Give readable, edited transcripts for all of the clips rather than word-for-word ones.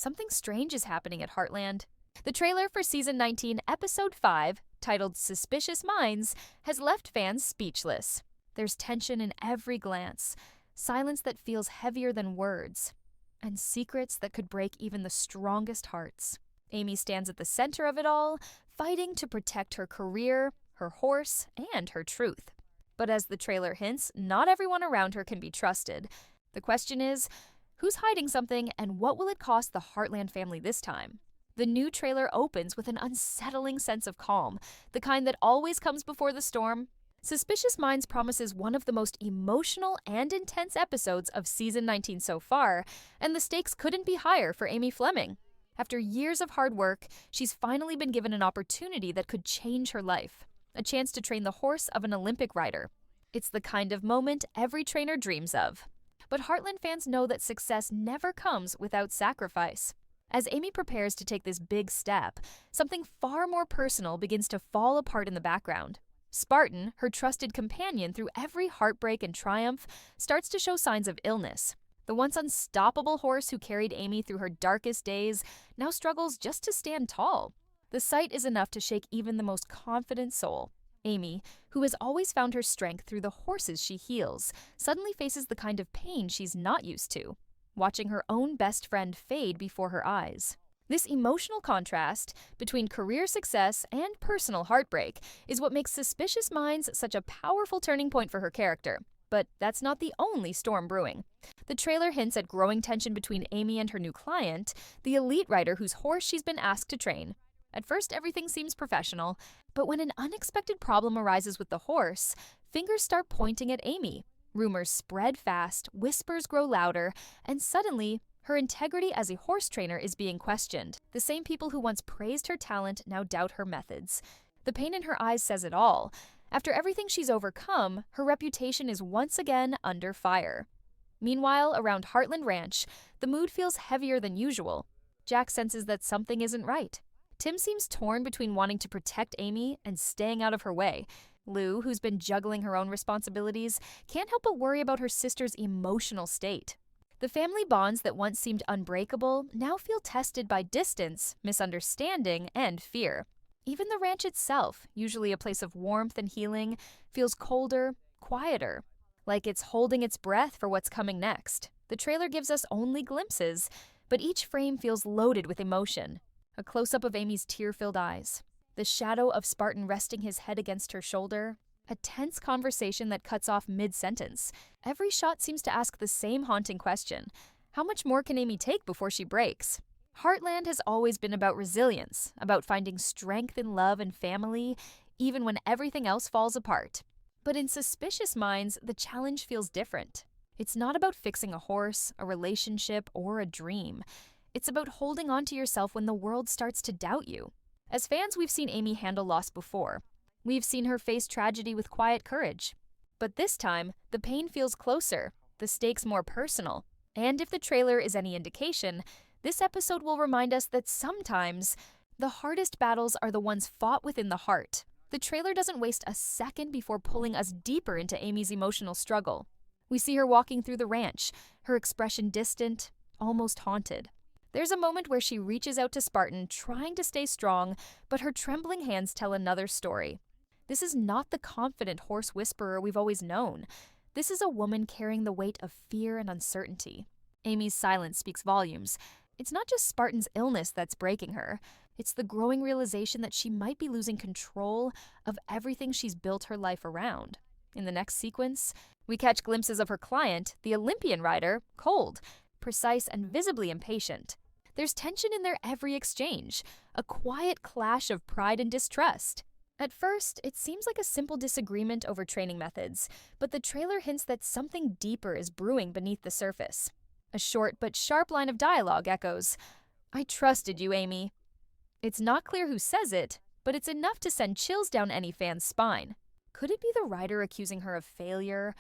something strange is happening at Heartland. The trailer for Season 19, Episode 5, titled Suspicious Minds, has left fans speechless. There's tension in every glance, silence that feels heavier than words, and secrets that could break even the strongest hearts. Amy stands at the center of it all, fighting to protect her career, her horse, and her truth. But as the trailer hints, not everyone around her can be trusted. The question is, who's hiding something, and what will it cost the Heartland family this time? The new trailer opens with an unsettling sense of calm, the kind that always comes before the storm. Suspicious Minds promises one of the most emotional and intense episodes of Season 19 so far, and the stakes couldn't be higher for Amy Fleming. After years of hard work, she's finally been given an opportunity that could change her life, a chance to train the horse of an Olympic rider. It's the kind of moment every trainer dreams of. But Heartland fans know that success never comes without sacrifice. As Amy prepares to take this big step, something far more personal begins to fall apart in the background. Spartan, her trusted companion through every heartbreak and triumph, starts to show signs of illness. The once unstoppable horse who carried Amy through her darkest days now struggles just to stand tall. The sight is enough to shake even the most confident soul. Amy, who has always found her strength through the horses she heals, suddenly faces the kind of pain she's not used to, watching her own best friend fade before her eyes. This emotional contrast between career success and personal heartbreak is what makes Suspicious Minds such a powerful turning point for her character. But that's not the only storm brewing. The trailer hints at growing tension between Amy and her new client, the elite rider whose horse she's been asked to train. At first, everything seems professional, but when an unexpected problem arises with the horse, fingers start pointing at Amy. Rumors spread fast, whispers grow louder, and suddenly, her integrity as a horse trainer is being questioned. The same people who once praised her talent now doubt her methods. The pain in her eyes says it all. After everything she's overcome, her reputation is once again under fire. Meanwhile, around Heartland Ranch, the mood feels heavier than usual. Jack senses that something isn't right. Tim seems torn between wanting to protect Amy and staying out of her way. Lou, who's been juggling her own responsibilities, can't help but worry about her sister's emotional state. The family bonds that once seemed unbreakable now feel tested by distance, misunderstanding, and fear. Even the ranch itself, usually a place of warmth and healing, feels colder, quieter, like it's holding its breath for what's coming next. The trailer gives us only glimpses, but each frame feels loaded with emotion. A close-up of Amy's tear-filled eyes, the shadow of Spartan resting his head against her shoulder, a tense conversation that cuts off mid-sentence. Every shot seems to ask the same haunting question: how much more can Amy take before she breaks? Heartland has always been about resilience, about finding strength in love and family, even when everything else falls apart. But in Suspicious Minds, the challenge feels different. It's not about fixing a horse, a relationship, or a dream. It's about holding on to yourself when the world starts to doubt you. As fans, we've seen Amy handle loss before. We've seen her face tragedy with quiet courage. But this time, the pain feels closer, the stakes more personal. And if the trailer is any indication, this episode will remind us that sometimes the hardest battles are the ones fought within the heart. The trailer doesn't waste a second before pulling us deeper into Amy's emotional struggle. We see her walking through the ranch, her expression distant, almost haunted. There's a moment where she reaches out to Spartan, trying to stay strong, but her trembling hands tell another story. This is not the confident horse whisperer we've always known. This is a woman carrying the weight of fear and uncertainty. Amy's silence speaks volumes. It's not just Spartan's illness that's breaking her. It's the growing realization that she might be losing control of everything she's built her life around. In the next sequence, we catch glimpses of her client, the Olympian rider, cold, precise, and visibly impatient. There's tension in their every exchange, a quiet clash of pride and distrust. At first, it seems like a simple disagreement over training methods, but the trailer hints that something deeper is brewing beneath the surface. A short but sharp line of dialogue echoes, "I trusted you, Amy." It's not clear who says it, but it's enough to send chills down any fan's spine. Could it be the writer accusing her of failure?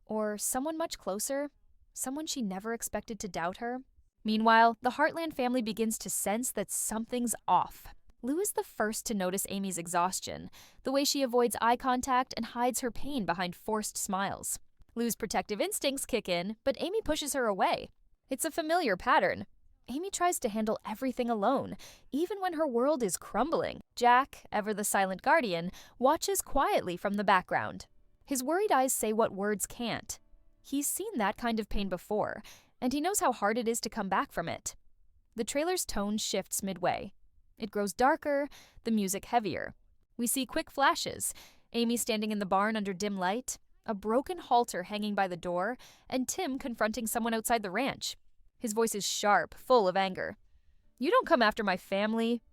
Or someone much closer? Someone she never expected to doubt her? Meanwhile, the Heartland family begins to sense that something's off. Lou is the first to notice Amy's exhaustion, the way she avoids eye contact and hides her pain behind forced smiles. Lou's protective instincts kick in, but Amy pushes her away. It's a familiar pattern. Amy tries to handle everything alone, even when her world is crumbling. Jack, ever the silent guardian, watches quietly from the background. His worried eyes say what words can't. He's seen that kind of pain before, and he knows how hard it is to come back from it. The trailer's tone shifts midway. It grows darker, the music heavier. We see quick flashes: Amy standing in the barn under dim light, a broken halter hanging by the door, and Tim confronting someone outside the ranch. His voice is sharp, full of anger. "You don't come after my family."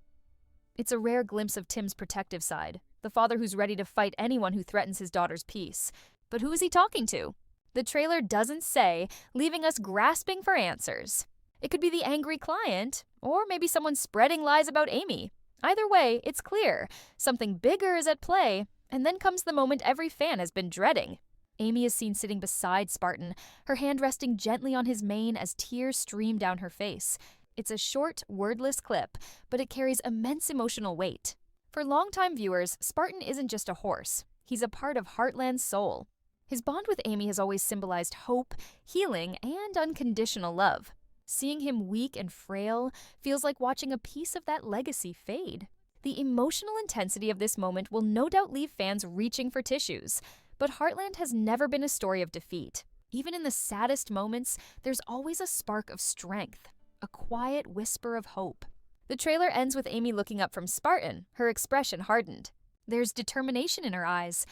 It's a rare glimpse of Tim's protective side, the father who's ready to fight anyone who threatens his daughter's peace. But who is he talking to? The trailer doesn't say, leaving us grasping for answers. It could be the angry client, or maybe someone spreading lies about Amy. Either way, it's clear. Something bigger is at play, and then comes the moment every fan has been dreading. Amy is seen sitting beside Spartan, her hand resting gently on his mane as tears stream down her face. It's a short, wordless clip, but it carries immense emotional weight. For longtime viewers, Spartan isn't just a horse. He's a part of Heartland's soul. His bond with Amy has always symbolized hope, healing, and unconditional love. Seeing him weak and frail feels like watching a piece of that legacy fade. The emotional intensity of this moment will no doubt leave fans reaching for tissues. But Heartland has never been a story of defeat. Even in the saddest moments, there's always a spark of strength, a quiet whisper of hope. The trailer ends with Amy looking up from Spartan, her expression hardened. There's determination in her eyes,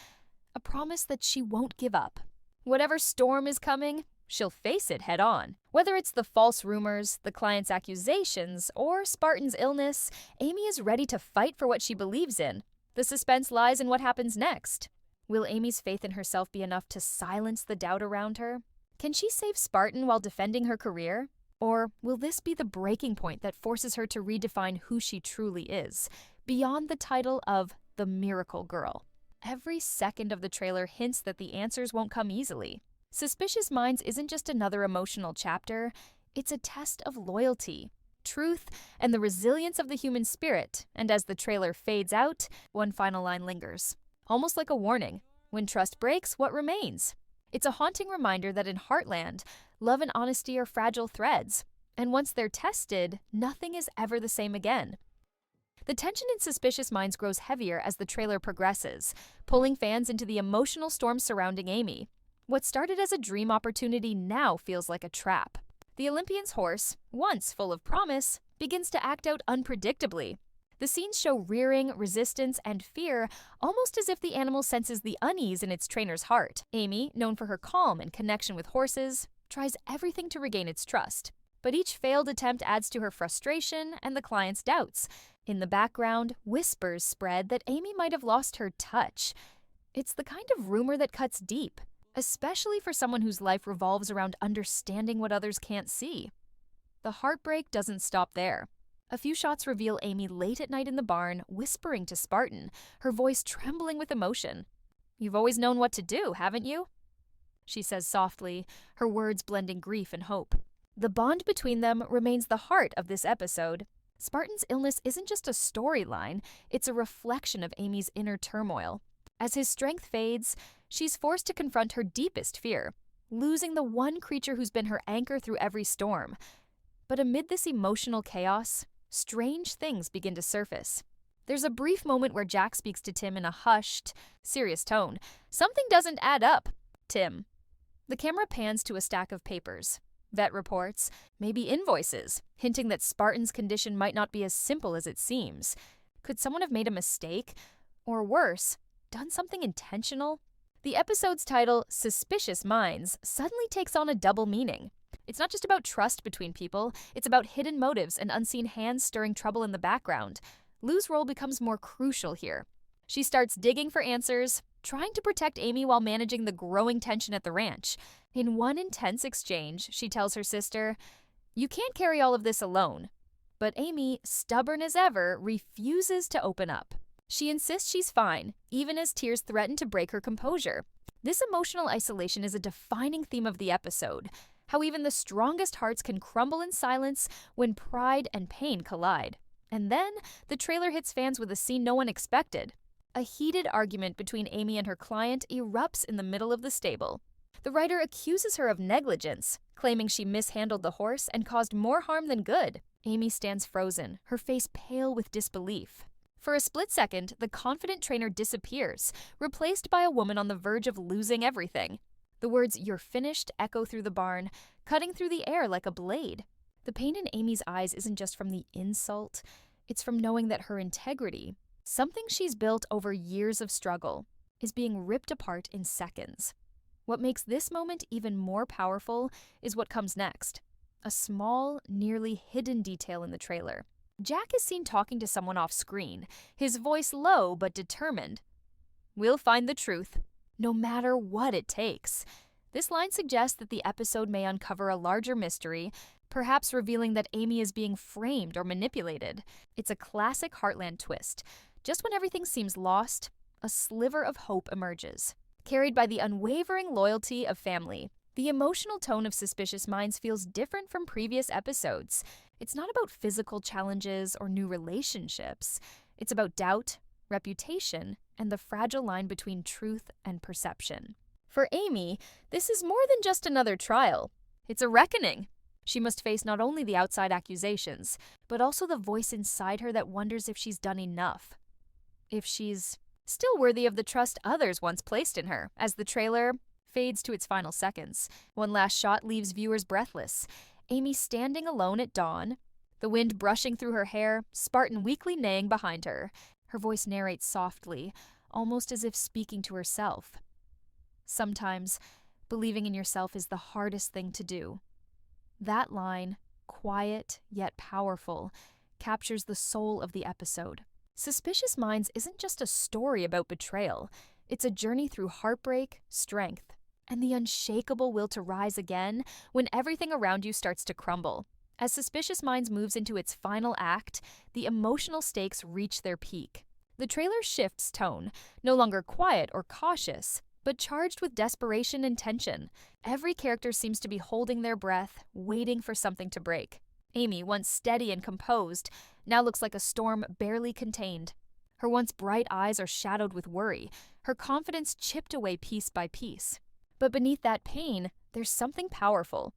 a promise that she won't give up. Whatever storm is coming, she'll face it head on. Whether it's the false rumors, the client's accusations, or Spartan's illness, Amy is ready to fight for what she believes in. The suspense lies in what happens next. Will Amy's faith in herself be enough to silence the doubt around her? Can she save Spartan while defending her career? Or will this be the breaking point that forces her to redefine who she truly is, beyond the title of the Miracle Girl? Every second of the trailer hints that the answers won't come easily. Suspicious Minds isn't just another emotional chapter, it's a test of loyalty, truth, and the resilience of the human spirit, and as the trailer fades out, one final line lingers. Almost like a warning. When trust breaks, what remains? It's a haunting reminder that in Heartland, love and honesty are fragile threads, and once they're tested, nothing is ever the same again. The tension in Suspicious Minds grows heavier as the trailer progresses, pulling fans into the emotional storm surrounding Amy. What started as a dream opportunity now feels like a trap. The Olympian's horse, once full of promise, begins to act out unpredictably. The scenes show rearing, resistance, and fear, almost as if the animal senses the unease in its trainer's heart. Amy, known for her calm and connection with horses, tries everything to regain its trust. But each failed attempt adds to her frustration and the client's doubts. In the background, whispers spread that Amy might have lost her touch. It's the kind of rumor that cuts deep, especially for someone whose life revolves around understanding what others can't see. The heartbreak doesn't stop there. A few shots reveal Amy late at night in the barn, whispering to Spartan, her voice trembling with emotion. "You've always known what to do, haven't you?" she says softly, her words blending grief and hope. The bond between them remains the heart of this episode. Spartan's illness isn't just a storyline, it's a reflection of Amy's inner turmoil. As his strength fades, she's forced to confront her deepest fear, losing the one creature who's been her anchor through every storm. But amid this emotional chaos, strange things begin to surface. There's a brief moment where Jack speaks to Tim in a hushed, serious tone. "Something doesn't add up, Tim." The camera pans to a stack of papers. Vet reports, maybe invoices, hinting that Spartan's condition might not be as simple as it seems. Could someone have made a mistake? Or worse, done something intentional? The episode's title, Suspicious Minds, suddenly takes on a double meaning. It's not just about trust between people, it's about hidden motives and unseen hands stirring trouble in the background. Lou's role becomes more crucial here. She starts digging for answers, trying to protect Amy while managing the growing tension at the ranch. In one intense exchange, she tells her sister, "You can't carry all of this alone." But Amy, stubborn as ever, refuses to open up. She insists she's fine, even as tears threaten to break her composure. This emotional isolation is a defining theme of the episode. How even the strongest hearts can crumble in silence when pride and pain collide. And then, the trailer hits fans with a scene no one expected. A heated argument between Amy and her client erupts in the middle of the stable. The writer accuses her of negligence, claiming she mishandled the horse and caused more harm than good. Amy stands frozen, her face pale with disbelief. For a split second, the confident trainer disappears, replaced by a woman on the verge of losing everything. The words, "You're finished," echo through the barn, cutting through the air like a blade. The pain in Amy's eyes isn't just from the insult, it's from knowing that her integrity, something she's built over years of struggle, is being ripped apart in seconds. What makes this moment even more powerful is what comes next. A small, nearly hidden detail in the trailer. Jack is seen talking to someone off screen, his voice low but determined. "We'll find the truth, no matter what it takes." This line suggests that the episode may uncover a larger mystery, perhaps revealing that Amy is being framed or manipulated. It's a classic Heartland twist. Just when everything seems lost, a sliver of hope emerges. Carried by the unwavering loyalty of family, the emotional tone of Suspicious Minds feels different from previous episodes. It's not about physical challenges or new relationships. It's about doubt, reputation, and the fragile line between truth and perception. For Amy, this is more than just another trial. It's a reckoning. She must face not only the outside accusations, but also the voice inside her that wonders if she's done enough. If she's still worthy of the trust others once placed in her. As the trailer fades to its final seconds, one last shot leaves viewers breathless. Amy standing alone at dawn, the wind brushing through her hair, Spartan weakly neighing behind her. Her voice narrates softly, almost as if speaking to herself. Sometimes, believing in yourself is the hardest thing to do. That line, quiet yet powerful, captures the soul of the episode. Suspicious Minds isn't just a story about betrayal. It's a journey through heartbreak, strength, and the unshakable will to rise again when everything around you starts to crumble. As Suspicious Minds moves into its final act, the emotional stakes reach their peak. The trailer shifts tone, no longer quiet or cautious, but charged with desperation and tension. Every character seems to be holding their breath, waiting for something to break. Amy, once steady and composed, now looks like a storm barely contained. Her once bright eyes are shadowed with worry, her confidence chipped away piece by piece. But beneath that pain, there's something powerful.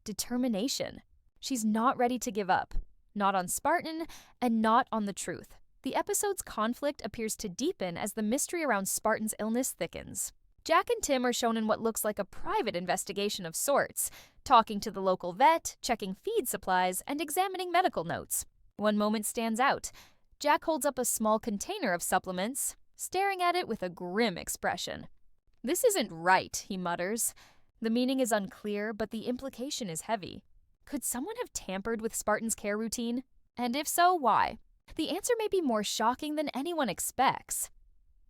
Determination. She's not ready to give up. Not on Spartan, and not on the truth. The episode's conflict appears to deepen as the mystery around Spartan's illness thickens. Jack and Tim are shown in what looks like a private investigation of sorts, talking to the local vet, checking feed supplies, and examining medical notes. One moment stands out. Jack holds up a small container of supplements, staring at it with a grim expression. "This isn't right," he mutters. The meaning is unclear, but the implication is heavy. Could someone have tampered with Spartan's care routine? And if so, why? The answer may be more shocking than anyone expects.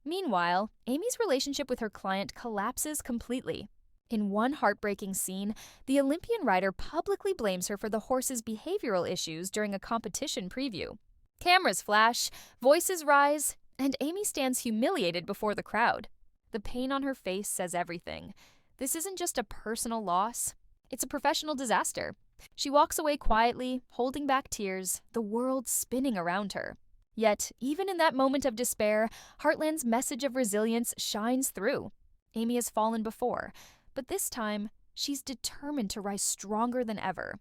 Meanwhile, Amy's relationship with her client collapses completely. In one heartbreaking scene, the Olympian rider publicly blames her for the horse's behavioral issues during a competition preview. Cameras flash, voices rise, and Amy stands humiliated before the crowd. The pain on her face says everything. This isn't just a personal loss, it's a professional disaster. She walks away quietly, holding back tears, the world spinning around her. Yet, even in that moment of despair, Heartland's message of resilience shines through. Amy has fallen before, but this time, she's determined to rise stronger than ever.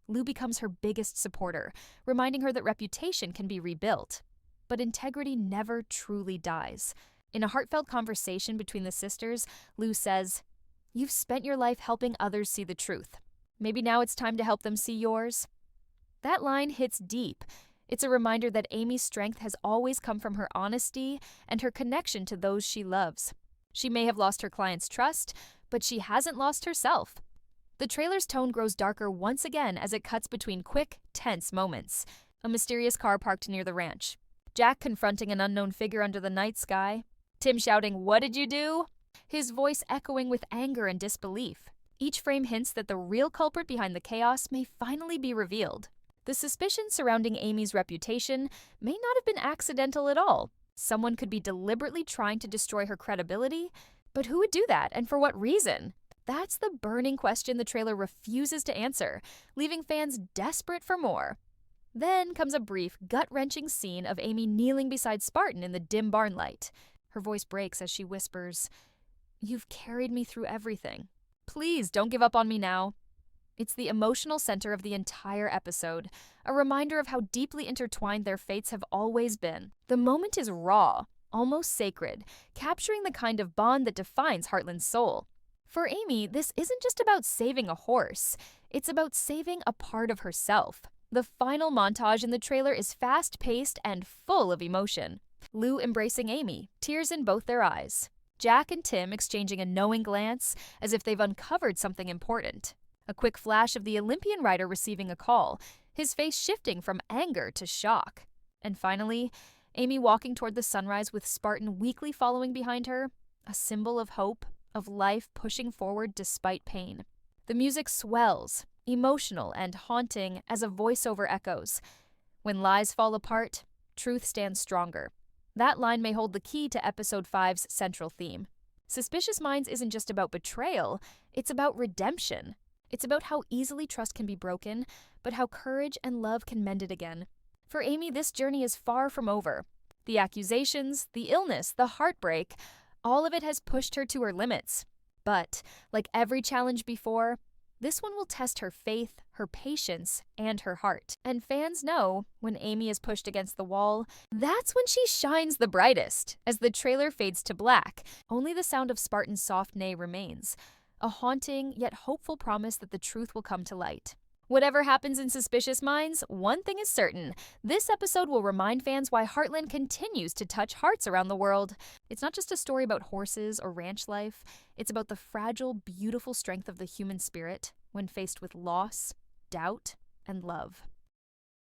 Lou becomes her biggest supporter, reminding her that reputation can be rebuilt. But integrity never truly dies. In a heartfelt conversation between the sisters, Lou says, "You've spent your life helping others see the truth. Maybe now it's time to help them see yours." That line hits deep. It's a reminder that Amy's strength has always come from her honesty and her connection to those she loves. She may have lost her client's trust, but she hasn't lost herself. The trailer's tone grows darker once again as it cuts between quick, tense moments. A mysterious car parked near the ranch. Jack confronting an unknown figure under the night sky. Tim shouting, "What did you do?" His voice echoing with anger and disbelief. Each frame hints that the real culprit behind the chaos may finally be revealed. The suspicion surrounding Amy's reputation may not have been accidental at all. Someone could be deliberately trying to destroy her credibility, but who would do that, and for what reason? That's the burning question the trailer refuses to answer, leaving fans desperate for more. Then comes a brief, gut-wrenching scene of Amy kneeling beside Spartan in the dim barn light. Her voice breaks as she whispers, "You've carried me through everything. Please don't give up on me now. It's the emotional center of the entire episode, a reminder of how deeply intertwined their fates have always been. The moment is raw, almost sacred, capturing the kind of bond that defines Heartland's soul. For Amy, this isn't just about saving a horse, it's about saving a part of herself. The final montage in the trailer is fast-paced and full of emotion. Lou embracing Amy, tears in both their eyes. Jack and Tim exchanging a knowing glance, as if they've uncovered something important. A quick flash of the Olympian rider receiving a call, his face shifting from anger to shock. And finally, Amy walking toward the sunrise with Spartan weakly following behind her, a symbol of hope, of life pushing forward despite pain. The music swells, emotional and haunting as a voiceover echoes. When lies fall apart, truth stands stronger. That line may hold the key to Episode 5's central theme. Suspicious Minds isn't just about betrayal, it's about redemption. It's about how easily trust can be broken, but how courage and love can mend it again. For Amy, this journey is far from over. The accusations, the illness, the heartbreak, all of it has pushed her to her limits. But, like every challenge before, this one will test her faith, her patience, and her heart. And fans know, when Amy is pushed against the wall, that's when she shines the brightest. As the trailer fades to black, only the sound of Spartan's soft neigh remains. A haunting, yet hopeful promise that the truth will come to light. Whatever happens in Suspicious Minds, one thing is certain. This episode will remind fans why Heartland continues to touch hearts around the world. It's not just a story about horses or ranch life. It's about the fragile, beautiful strength of the human spirit when faced with loss, doubt, and love.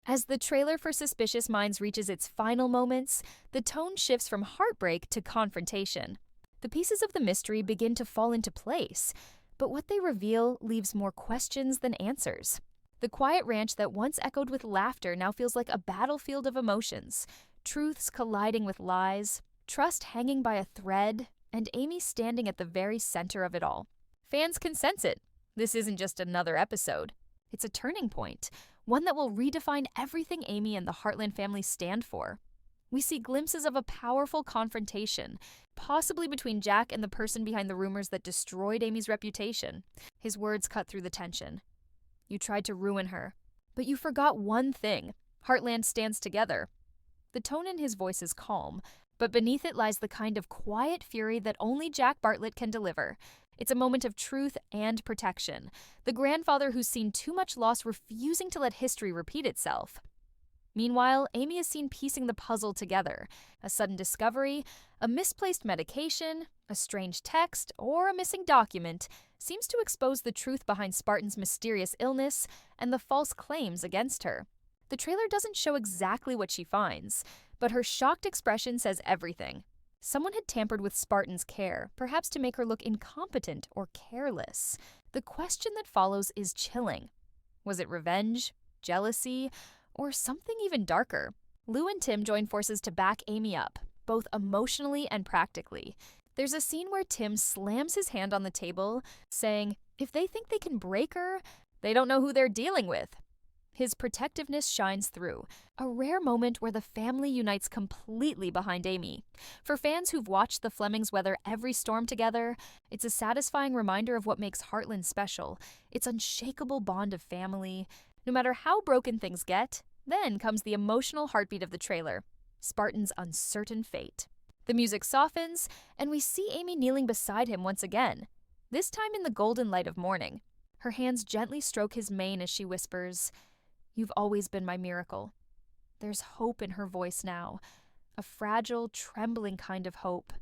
As the trailer for Suspicious Minds reaches its final moments, the tone shifts from heartbreak to confrontation. The pieces of the mystery begin to fall into place, but what they reveal leaves more questions than answers. The quiet ranch that once echoed with laughter now feels like a battlefield of emotions, truths colliding with lies, trust hanging by a thread, and Amy standing at the very center of it all. Fans can sense it. This isn't just another episode. It's a turning point, one that will redefine everything Amy and the Heartland family stand for. We see glimpses of a powerful confrontation, possibly between Jack and the person behind the rumors that destroyed Amy's reputation. His words cut through the tension. You tried to ruin her, but you forgot one thing. Heartland stands together. The tone in his voice is calm, but beneath it lies the kind of quiet fury that only Jack Bartlett can deliver. It's a moment of truth and protection. The grandfather who's seen too much loss refusing to let history repeat itself. Meanwhile, Amy is seen piecing the puzzle together. A sudden discovery, a misplaced medication, a strange text, or a missing document seems to expose the truth behind Spartan's mysterious illness and the false claims against her. The trailer doesn't show exactly what she finds, but her shocked expression says everything. Someone had tampered with Spartan's care, perhaps to make her look incompetent or careless. The question that follows is chilling. Was it revenge, jealousy, or something even darker? Lou and Tim join forces to back Amy up, both emotionally and practically. There's a scene where Tim slams his hand on the table, saying, if they think they can break her, they don't know who they're dealing with. His protectiveness shines through, a rare moment where the family unites completely behind Amy. For fans who've watched the Flemings weather every storm together, it's a satisfying reminder of what makes Heartland special, its unshakable bond of family. No matter how broken things get, then comes the emotional heartbeat of the trailer, Spartan's uncertain fate. The music softens, and we see Amy kneeling beside him once again, this time in the golden light of morning. Her hands gently stroke his mane as she whispers, "You've always been my miracle." There's hope in her voice now, a fragile, trembling kind of hope,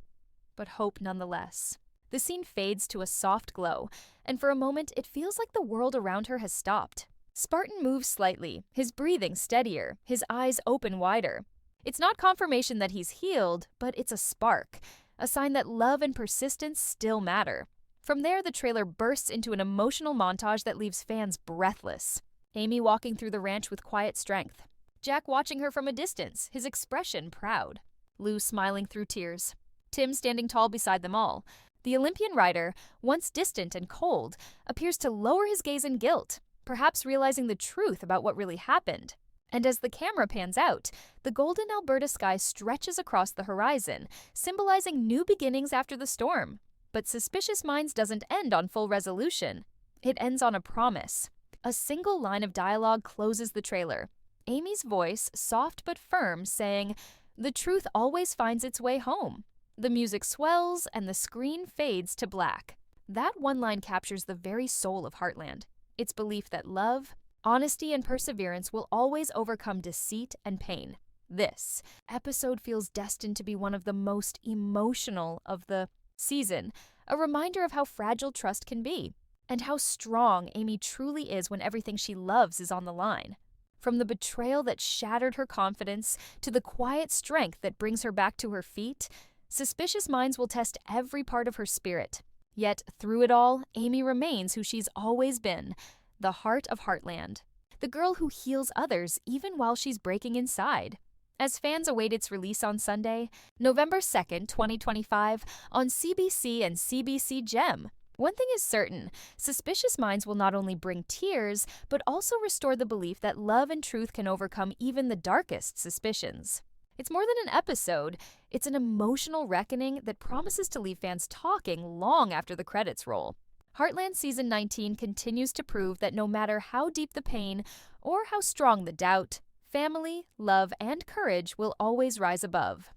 but hope nonetheless. The scene fades to a soft glow, and for a moment it feels like the world around her has stopped. Spartan moves slightly, his breathing steadier, his eyes open wider. It's not confirmation that he's healed, but it's a spark, a sign that love and persistence still matter. From there, the trailer bursts into an emotional montage that leaves fans breathless. Amy walking through the ranch with quiet strength. Jack watching her from a distance, his expression proud. Lou smiling through tears. Tim standing tall beside them all. The Olympian rider, once distant and cold, appears to lower his gaze in guilt, perhaps realizing the truth about what really happened. And as the camera pans out, the golden Alberta sky stretches across the horizon, symbolizing new beginnings after the storm. But Suspicious Minds doesn't end on full resolution. It ends on a promise. A single line of dialogue closes the trailer. Amy's voice, soft but firm, saying, "The truth always finds its way home." The music swells and the screen fades to black. That one line captures the very soul of Heartland. Its belief that love, honesty, and perseverance will always overcome deceit and pain. This episode feels destined to be one of the most emotional of the season, a reminder of how fragile trust can be, and how strong Amy truly is when everything she loves is on the line. From the betrayal that shattered her confidence to the quiet strength that brings her back to her feet, Suspicious Minds will test every part of her spirit. Yet, through it all, Amy remains who she's always been, the heart of Heartland, the girl who heals others even while she's breaking inside. As fans await its release on Sunday, November 2nd, 2025, on CBC and CBC Gem. One thing is certain, Suspicious Minds will not only bring tears, but also restore the belief that love and truth can overcome even the darkest suspicions. It's more than an episode, it's an emotional reckoning that promises to leave fans talking long after the credits roll. Heartland Season 19 continues to prove that no matter how deep the pain or how strong the doubt, family, love, and courage will always rise above.